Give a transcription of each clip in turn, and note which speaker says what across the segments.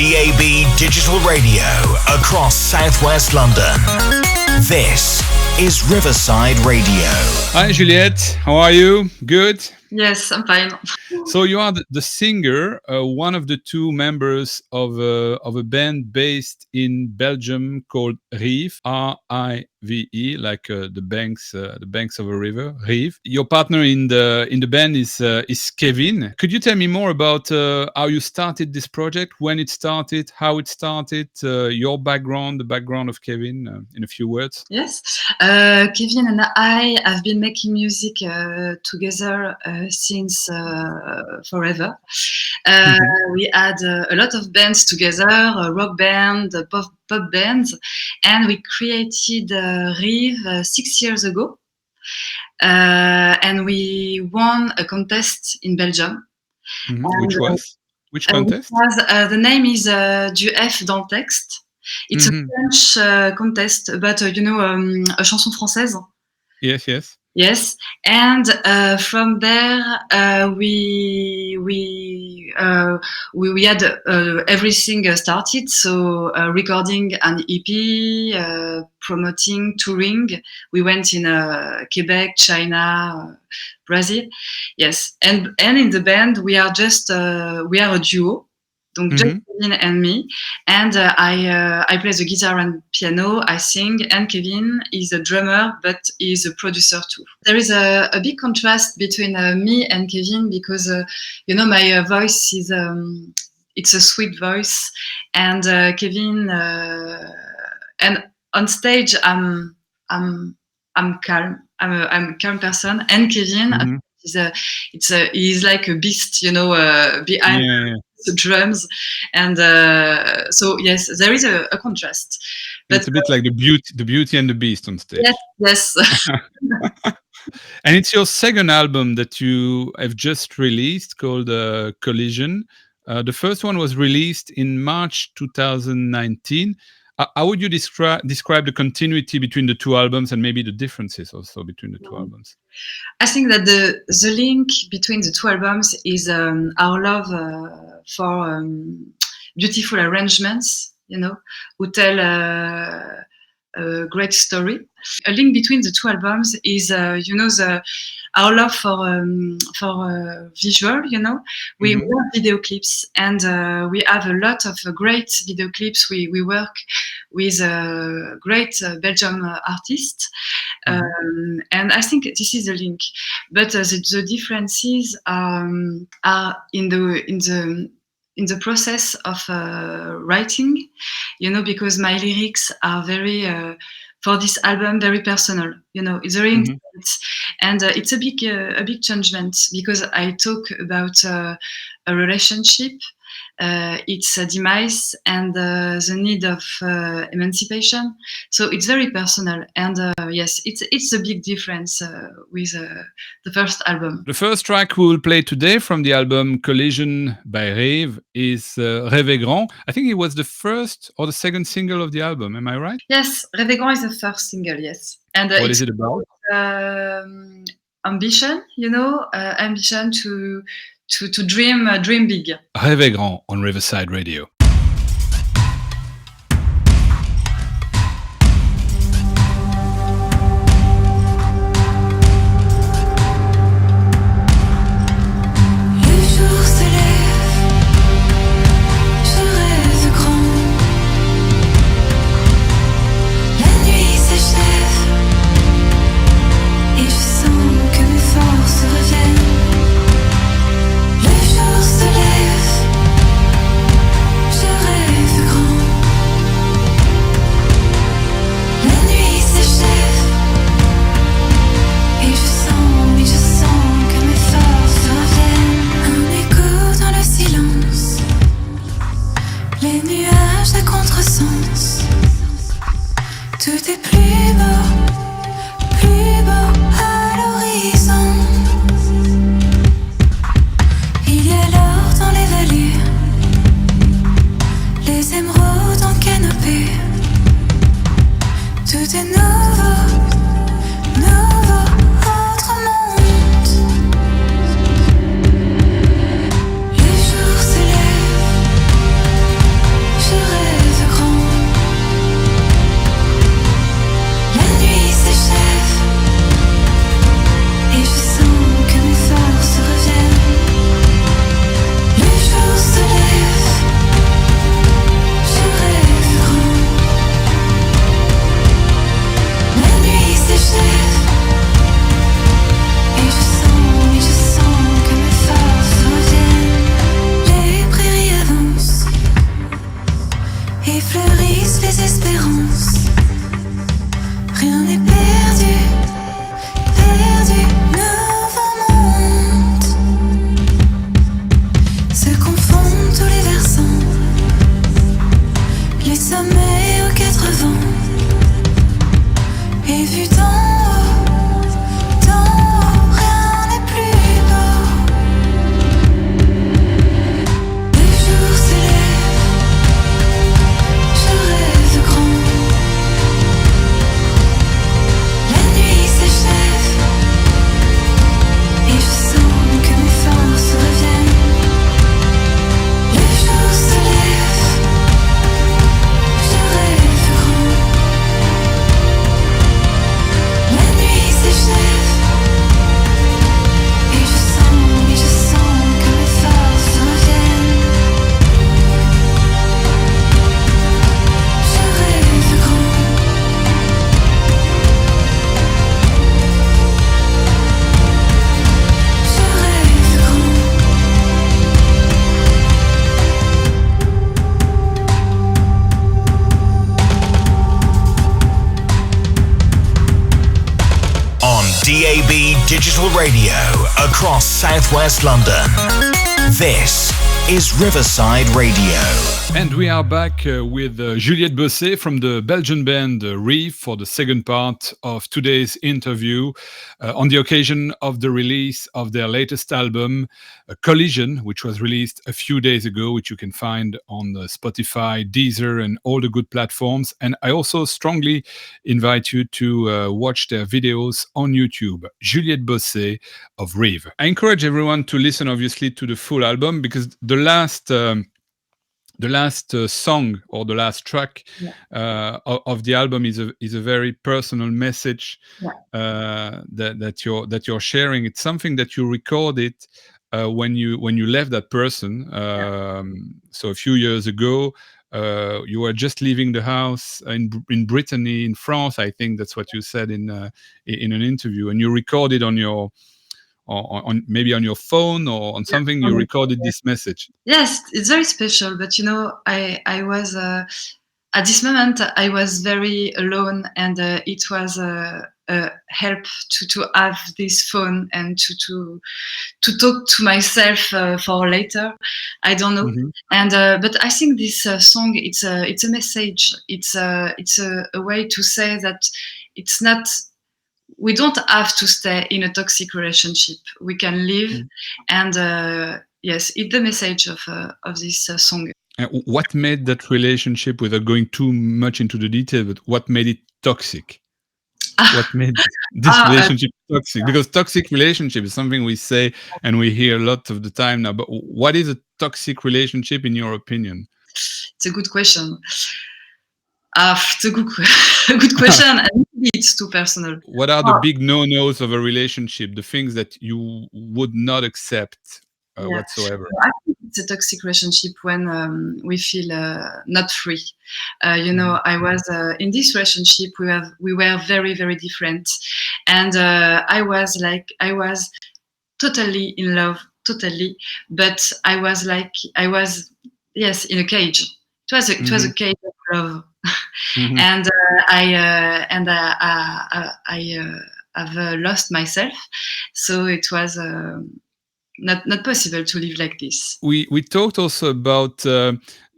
Speaker 1: DAB digital radio across southwest London. This is Riverside Radio.
Speaker 2: Hi Juliette, how are you? Good?
Speaker 3: Yes, I'm fine.
Speaker 2: So you are the singer, one of the two members of a band based in Belgium called Rive, R-I-V-E, like the banks of a river, Rive. Your partner in the band is Kevin. Could you tell me more about how you started this project, when it started, how it started, your background, the background of Kevin, in a few words?
Speaker 3: Yes, Kevin and I have been making music together since forever. We had a lot of bands together, a rock band, a pop band, and we created Rive 6 years ago. And we won a contest in Belgium.
Speaker 2: Which contest?
Speaker 3: The name is Du F dans le texte. It's a French contest about, a chanson française.
Speaker 2: Yes.
Speaker 3: Yes, and from there we had everything started. So recording an EP, promoting, touring. We went in Quebec, China, Brazil. Yes, and in the band we are we are a duo. Donc just Kevin and me, and I play the guitar and piano, I sing, and Kevin is a drummer, but he's a producer too. There is a big contrast between me and Kevin because my voice is it's a sweet voice, and Kevin and on stage I'm calm. I'm a calm person, and Kevin he's like a beast, behind. The drums, and so yes, there is a contrast.
Speaker 2: But it's a bit like the beauty and the beast on stage.
Speaker 3: Yes.
Speaker 2: And it's your second album that you have just released called Collision. The first one was released in March 2019. How would you describe the continuity between the two albums and maybe the differences also between the two albums?
Speaker 3: I think that the link between the two albums is our love for beautiful arrangements, who tell a great story. A link between the two albums is, our love for visual. We love video clips, and we have a lot of great video clips. We work with great Belgian artists, and I think this is a link. But the differences are in the process of writing, because my lyrics are very for this album very personal. It's very intimate, and it's a big changement because I talk about a relationship, its demise, and the need of emancipation. So it's very personal, and yes, it's a big difference with the first album.
Speaker 2: The first track we will play today from the album Collision by Rive is Rêve Grand. I think it was the first or the second single of the album. Am I right?
Speaker 3: Yes, Rêve Grand is the first single. Yes, and
Speaker 2: what is it about?
Speaker 3: Ambition, ambition to dream big.
Speaker 2: Rêve Grand on Riverside Radio.
Speaker 1: DAB Digital Radio across Southwest London. This is Riverside Radio.
Speaker 2: And we are back with Juliette Bossé from the Belgian band Rive for the second part of today's interview on the occasion of the release of their latest album, Collision, which was released a few days ago, which you can find on Spotify, Deezer, and all the good platforms. And I also strongly invite you to watch their videos on YouTube, Juliette Bossé of Rive. I encourage everyone to listen, obviously, to the full album, because the last song or the last track of the album is a very personal message that you're sharing. It's something that you recorded when you left that person. So a few years ago, you were just leaving the house in Brittany, in France. I think that's what you said in an interview, and you recorded on your. On maybe on your phone or on something, you recorded this message.
Speaker 3: Yes, it's very special. But I was at this moment I was very alone, and it was a help to have this phone and to talk to myself for later. I don't know, and but I think this song it's a message. It's a way to say that it's not. We don't have to stay in a toxic relationship. We can live, and yes, it's the message of this song.
Speaker 2: What made that relationship, without going too much into the detail, but what made it toxic? What made this relationship toxic? Because toxic relationship is something we say and we hear a lot of the time now. But what is a toxic relationship in your opinion?
Speaker 3: It's a good question. It's a good question, and maybe it's too personal.
Speaker 2: What are the big no-nos of a relationship? The things that you would not accept whatsoever?
Speaker 3: I think it's a toxic relationship when we feel not free. I was in this relationship. We were very, very different, and I was totally in love, but I was in a cage. It was a cage of love. And I have lost myself, so it was not possible to live like this.
Speaker 2: We talked also about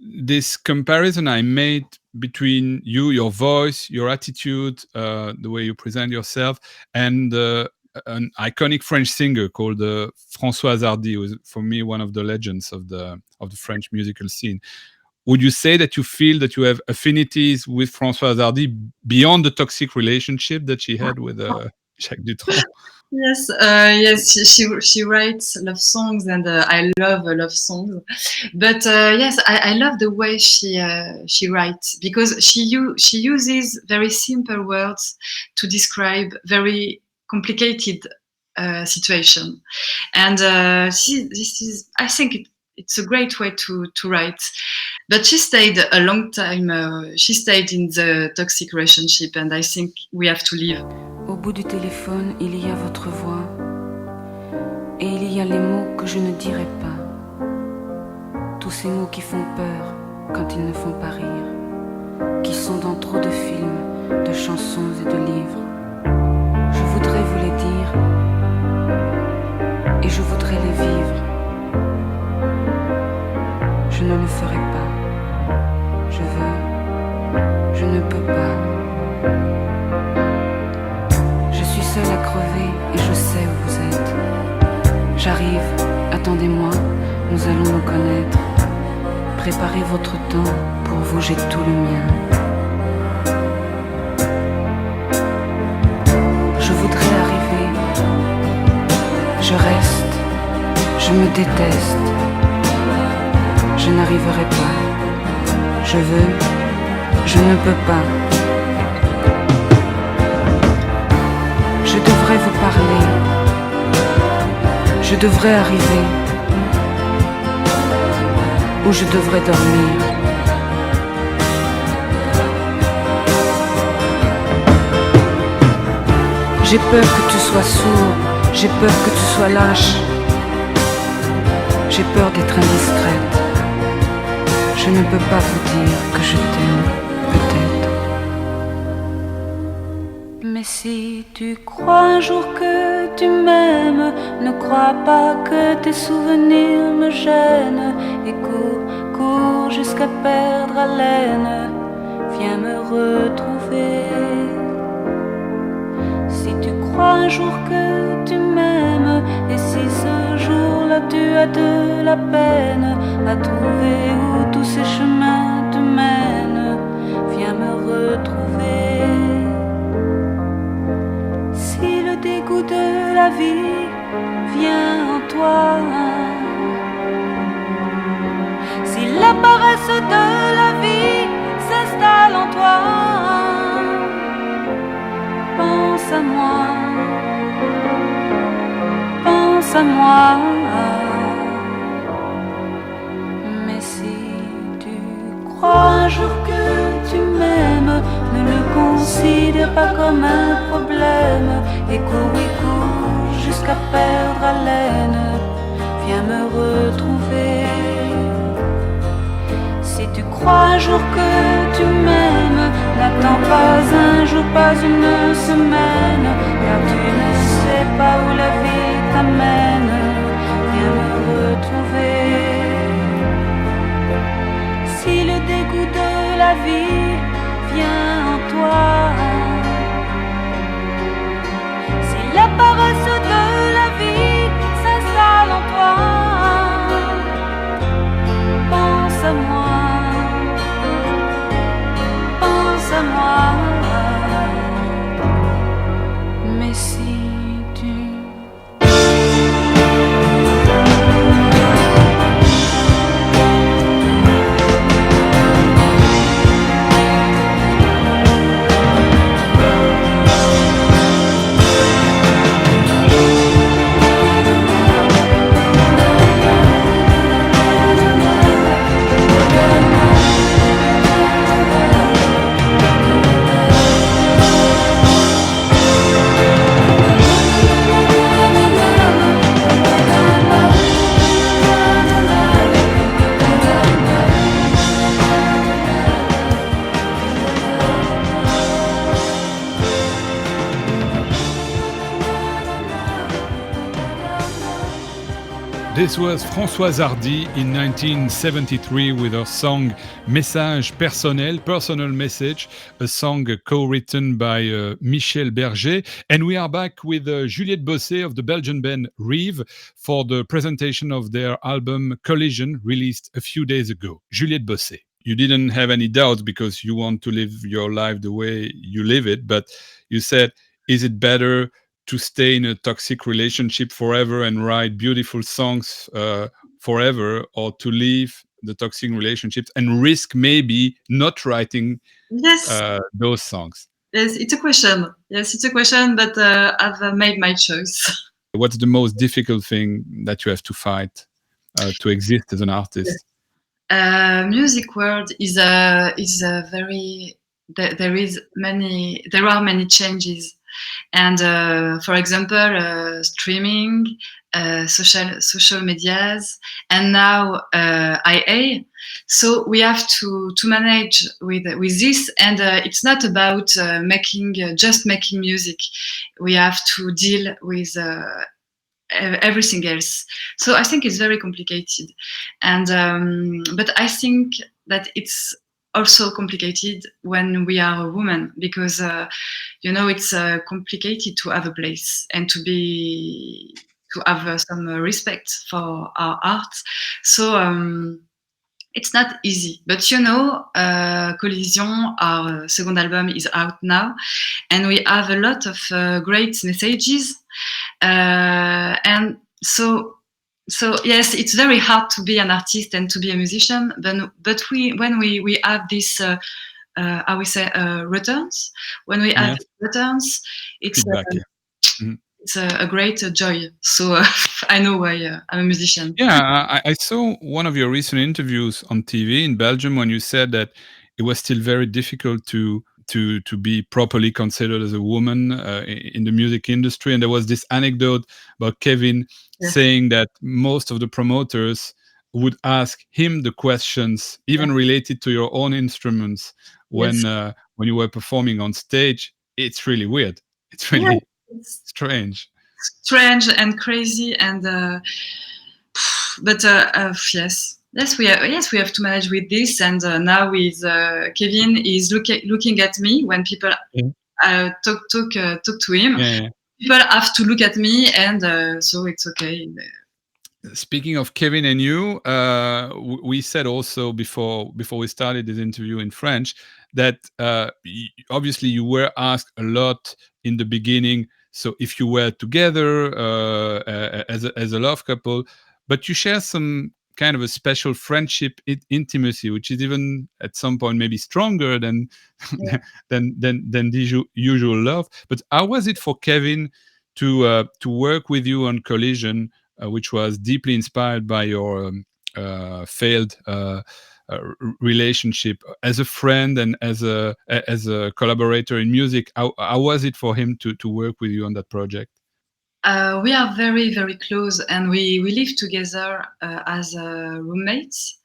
Speaker 2: this comparison I made between you, your voice, your attitude, the way you present yourself, and an iconic French singer called Françoise Hardy, who is for me one of the legends of the French musical scene. Would you say that you feel that you have affinities with Françoise Hardy beyond the toxic relationship that she had with Jacques Dutronc?
Speaker 3: Yes, she writes love songs, and I love love songs. But yes, I love the way she writes, because she uses very simple words to describe very complicated situation, and I think it's a great way to write. But she stayed a long time. She stayed in the toxic relationship, and I think we have to leave.
Speaker 4: Au bout du téléphone, il y a votre voix, et il y a les mots que je ne dirai pas. Tous ces mots qui font peur quand ils ne font pas rire, qui sont dans trop de films, de chansons et de livres. Je voudrais vous les dire, et je voudrais les vivre. Je ne le ferai pas. Je veux, je ne peux pas. Préparez votre temps, pour vous j'ai tout le mien. Je voudrais arriver, je reste, je me déteste, je n'arriverai pas, je veux, je ne peux pas. Je devrais vous parler, je devrais arriver, ou je devrais dormir. J'ai peur que tu sois sourd, j'ai peur que tu sois lâche, j'ai peur d'être indiscrète. Je ne peux pas vous dire que je t'aime, peut-être. Mais si tu crois un jour que tu m'aimes, ne crois pas que tes souvenirs me gênent. Et cours, cours jusqu'à perdre haleine, viens me retrouver. Si tu crois un jour que tu m'aimes, et si ce jour-là tu as de la peine à trouver où tous ces chemins te mènent, viens me retrouver. Si le dégoût de la vie vient en toi, si la paresse de la vie s'installe en toi, pense à moi, pense à moi. Mais si tu crois un jour que tu m'aimes, ne le considère pas comme un problème. Et cours jusqu'à perdre haleine, viens me retrouver. Si tu crois un jour que tu m'aimes, n'attends pas un jour, pas une semaine, car tu ne sais pas où la vie t'amène, viens me retrouver. Si le dégoût de la vie vient en toi, si la paresse de la vie s'installe en toi, pense à moi, pense à moi. Mais si tu
Speaker 2: This was Françoise Hardy in 1973 with her song Message Personnel, Personal Message, a song co-written by Michel Berger. And we are back with Juliette Bossé of the Belgian band Rive for the presentation of their album Collision, released a few days ago. Juliette Bossé, you didn't have any doubts because you want to live your life the way you live it, but you said, is it better to stay in a toxic relationship forever and write beautiful songs forever, or to leave the toxic relationships and risk maybe not writing those songs?
Speaker 3: Yes, it's a question. Yes, it's a question, but I've made my choice.
Speaker 2: What's the most difficult thing that you have to fight to exist as an artist?
Speaker 3: Music world is a very there are many changes. And for example, streaming, social medias, and now IA. So we have to manage with this, and it's not about just making music. We have to deal with everything else. So I think it's very complicated, and but I think that it's also complicated when we are a woman, because it's complicated to have a place and to have some respect for our art. So It's not easy, but Collision, our second album, is out now, and we have a lot of great messages, and so yes, it's very hard to be an artist and to be a musician. But when we have this, how we say, returns, when we have returns, it's it's a great joy. So I know why I'm a musician.
Speaker 2: Yeah, I saw one of your recent interviews on TV in Belgium when you said that it was still very difficult to be properly considered as a woman in the music industry. And there was this anecdote about Kevin saying that most of the promoters would ask him the questions, even related to your own instruments, when you were performing on stage. It's really weird. It's really strange
Speaker 3: and crazy, and but yes, we have to manage with this. And now with Kevin is looking at me when people talk to him. People have to look at me, and so it's okay.
Speaker 2: Speaking of Kevin and you, we said also before we started this interview in French that obviously you were asked a lot in the beginning. So if you were together as a love couple, but you share some kind of a special friendship intimacy, which is even at some point maybe stronger than the usual love. But how was it for Kevin to work with you on Collision, which was deeply inspired by your failed relationship, as a friend and as a collaborator in music? How was it for him to work with you on that project?
Speaker 3: We are very, very close, and we live together as roommates.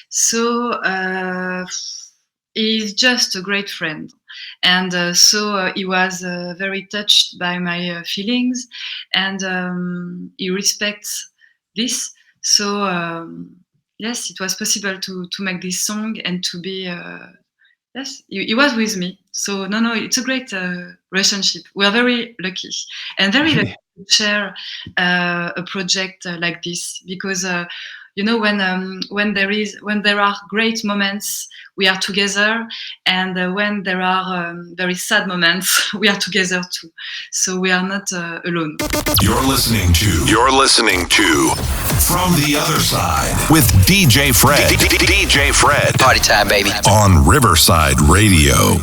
Speaker 3: So he's just a great friend. And so he was very touched by my feelings, and he respects this. So yes, it was possible to make this song and to be. Yes, he was with me. So no, it's a great relationship. We are very lucky, and very lucky to share a project like this, because when there are great moments, we are together, and when there are very sad moments, we are together too. So we are not alone.
Speaker 1: You're listening to From the Other Side with DJ Fred. DJ Fred.
Speaker 5: Party time, baby.
Speaker 1: On Riverside Radio.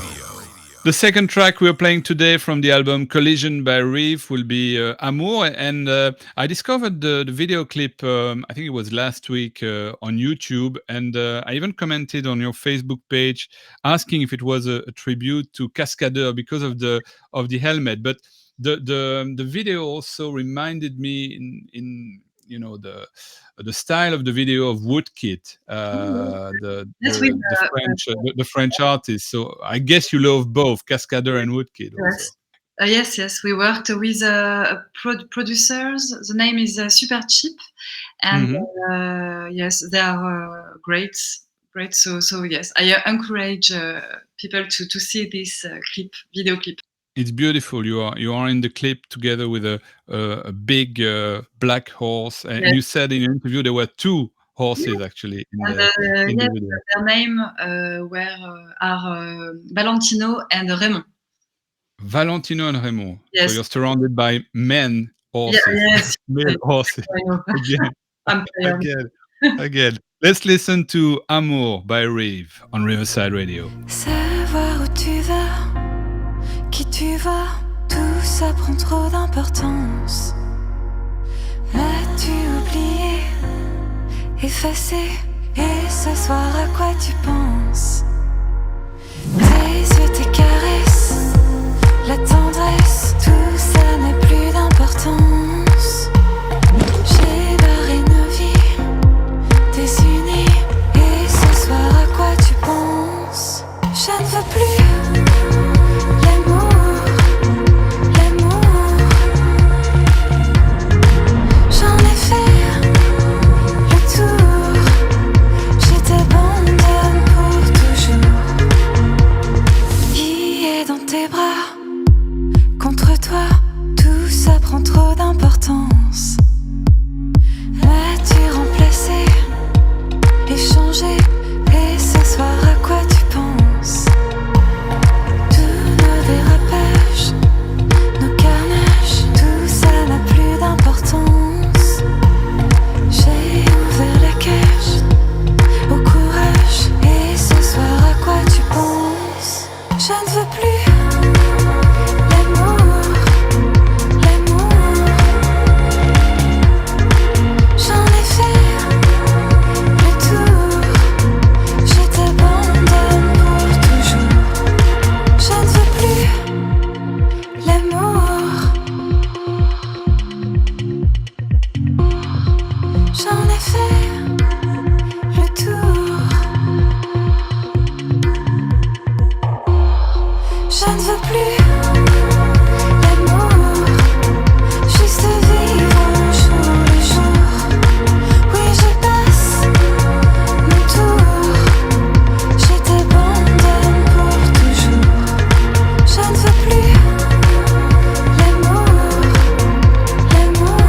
Speaker 2: The second track we're playing today from the album Collision by Rive will be Amour. And I discovered the video clip, I think it was last week on YouTube. And I even commented on your Facebook page asking if it was a tribute to Cascadeur because of the helmet. But the video also reminded me in the style of the video of Woodkid, the French artist. So I guess you love both Cascadeur and Woodkid.
Speaker 3: Yes. We worked with producers. The name is Super Cheap, and yes, they are great. So yes, I encourage people to see this video clip.
Speaker 2: It's beautiful. You are in the clip together with a big black horse, and you said in your interview there were two horses actually in the video.
Speaker 3: Their name are Valentino and Raymond.
Speaker 2: Valentino and Raymond.
Speaker 3: Yes.
Speaker 2: So you're surrounded by men horses.
Speaker 3: Yes.
Speaker 2: Male horses. Again. Let's listen to Amour by Rive on Riverside Radio.
Speaker 6: Savoir où tu vas, qui tu vas, tout ça prend trop d'importance. M'as-tu oublié, effacé, et ce soir à quoi tu penses? Tes yeux, tes caresses, la tendresse, tout ça n'a plus d'importance. J'ai barré nos vies, désunis, et ce soir à quoi tu penses? Je ne veux plus j'en ai fait le tour, je t'abandonne. veux plus l'amour, juste vivre jour le jour. Oui, je passe mon tour, je t'abandonne pour toujours. Je ne veux plus l'amour, l'amour,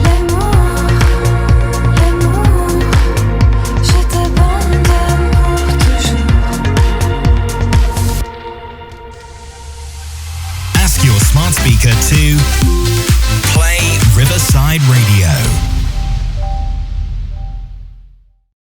Speaker 6: l'amour, l'amour, je t'abandonne pour toujours.
Speaker 5: Ask your smart speaker to play Riverside Radio.